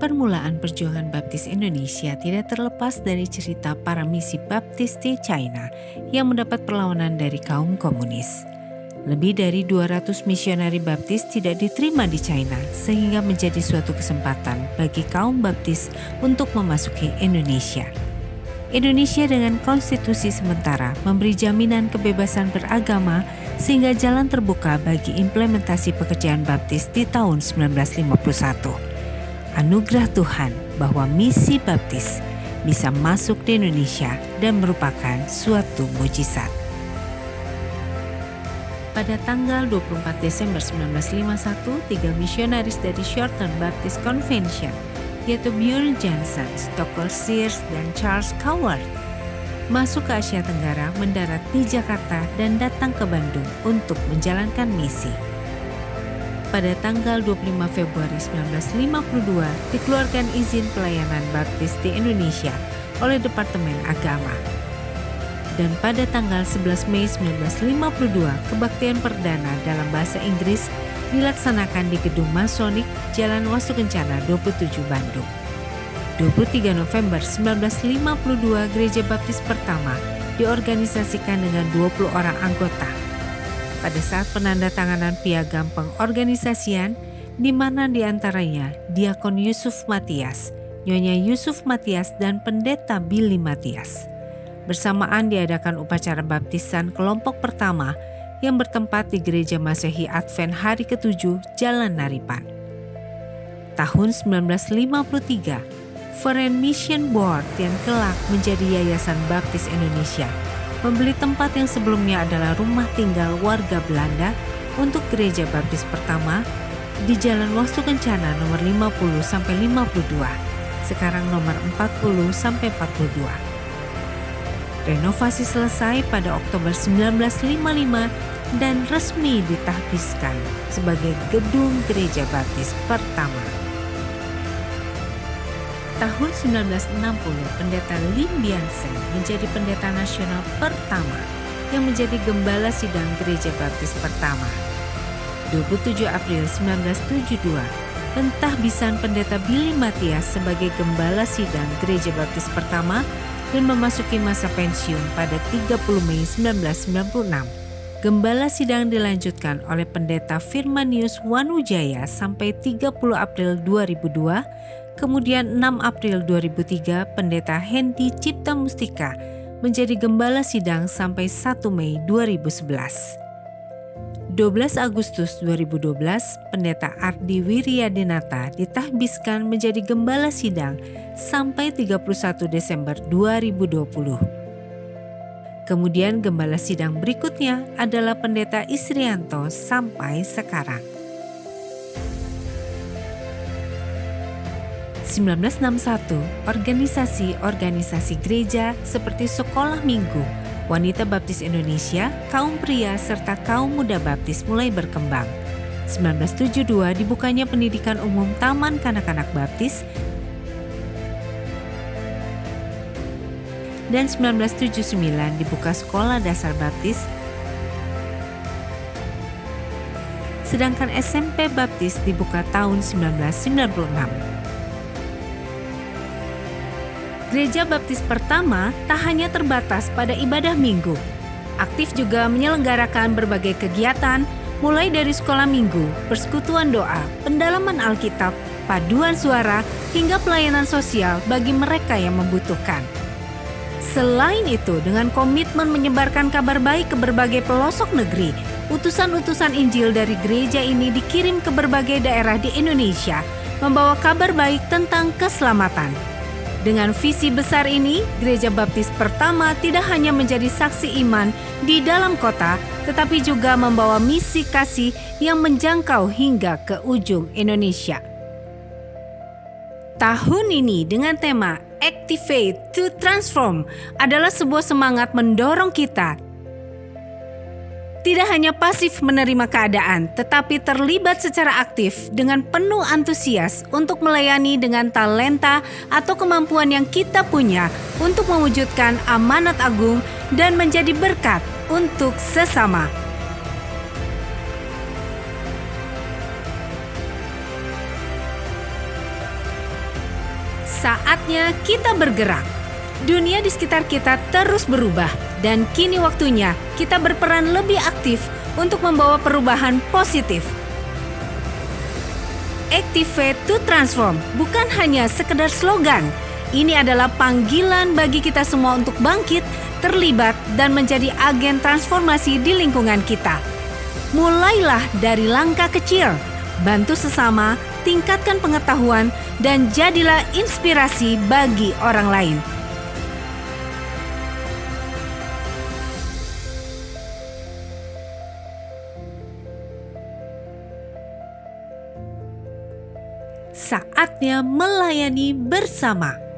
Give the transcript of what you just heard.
Permulaan perjuangan baptis Indonesia tidak terlepas dari cerita para misi baptis di China yang mendapat perlawanan dari kaum komunis. Lebih dari 200 misionari baptis tidak diterima di China sehingga menjadi suatu kesempatan bagi kaum baptis untuk memasuki Indonesia. Indonesia dengan konstitusi sementara memberi jaminan kebebasan beragama sehingga jalan terbuka bagi implementasi pekerjaan baptis di tahun 1951. Anugerah Tuhan bahwa misi baptis bisa masuk di Indonesia dan merupakan suatu mujizat. Pada tanggal 24 Desember 1951, 3 misionaris dari Shorten Baptist Convention, yaitu Bjorn Jansen, Stokol Sears, dan Charles Coward, masuk ke Asia Tenggara, mendarat di Jakarta, dan datang ke Bandung untuk menjalankan misi. Pada tanggal 25 Februari 1952, dikeluarkan izin pelayanan baptis di Indonesia oleh Departemen Agama. Dan pada tanggal 11 Mei 1952, kebaktian perdana dalam bahasa Inggris dilaksanakan di Gedung Masonik, Jalan Wasukencana 27 Bandung. 23 November 1952, Gereja Baptis pertama diorganisasikan dengan 20 orang anggota. Pada saat penandatanganan piagam pengorganisasian, di mana diantaranya Diakon Yusuf Matias, Nyonya Yusuf Matias, dan Pendeta Billy Matias. Bersamaan diadakan upacara baptisan kelompok pertama yang bertempat di Gereja Masehi Advent Hari ke-7 Jalan Naripan. Tahun 1953, Foreign Mission Board yang kelak menjadi Yayasan Baptis Indonesia membeli tempat yang sebelumnya adalah rumah tinggal warga Belanda untuk Gereja Baptis pertama di Jalan Wasukencana nomor 50-52, sekarang nomor 40-42. Renovasi selesai pada Oktober 1955 dan resmi ditahbiskan sebagai Gedung Gereja Baptis pertama. Tahun 1960, Pendeta Lim Biansen menjadi pendeta nasional pertama yang menjadi gembala sidang Gereja Baptis pertama. 27 April 1972, pentahbisan Pendeta Billy Matias sebagai gembala sidang Gereja Baptis pertama dan memasuki masa pensiun pada 30 Mei 1996. Gembala sidang dilanjutkan oleh Pendeta Firmanius Wanujaya sampai 30 April 2002. Kemudian 6 April 2003, Pendeta Hendy Cipta Mustika menjadi gembala sidang sampai 1 Mei 2011. 12 Agustus 2012, Pendeta Ardi Wiryadinata ditahbiskan menjadi gembala sidang sampai 31 Desember 2020. Kemudian gembala sidang berikutnya adalah Pendeta Isrianto sampai sekarang. 1961, organisasi-organisasi gereja seperti Sekolah Minggu, Wanita Baptis Indonesia, Kaum Pria, serta Kaum Muda Baptis mulai berkembang. 1972 dibukanya pendidikan umum Taman Kanak-Kanak Baptis, dan 1979 dibuka Sekolah Dasar Baptis, sedangkan SMP Baptis dibuka tahun 1996. Gereja Baptis pertama tak hanya terbatas pada ibadah minggu. Aktif juga menyelenggarakan berbagai kegiatan, mulai dari sekolah minggu, persekutuan doa, pendalaman Alkitab, paduan suara, hingga pelayanan sosial bagi mereka yang membutuhkan. Selain itu, dengan komitmen menyebarkan kabar baik ke berbagai pelosok negeri, utusan-utusan Injil dari gereja ini dikirim ke berbagai daerah di Indonesia, membawa kabar baik tentang keselamatan. Dengan visi besar ini, Gereja Baptis pertama tidak hanya menjadi saksi iman di dalam kota, tetapi juga membawa misi kasih yang menjangkau hingga ke ujung Indonesia. Tahun ini dengan tema Activate to Transform adalah sebuah semangat mendorong kita tidak hanya pasif menerima keadaan, tetapi terlibat secara aktif dengan penuh antusias untuk melayani dengan talenta atau kemampuan yang kita punya untuk mewujudkan amanat agung dan menjadi berkat untuk sesama. Saatnya kita bergerak. Dunia di sekitar kita terus berubah dan kini waktunya kita berperan lebih aktif untuk membawa perubahan positif. Activate to Transform bukan hanya sekedar slogan. Ini adalah panggilan bagi kita semua untuk bangkit, terlibat, dan menjadi agen transformasi di lingkungan kita. Mulailah dari langkah kecil, bantu sesama, tingkatkan pengetahuan, dan jadilah inspirasi bagi orang lain. Saatnya melayani bersama.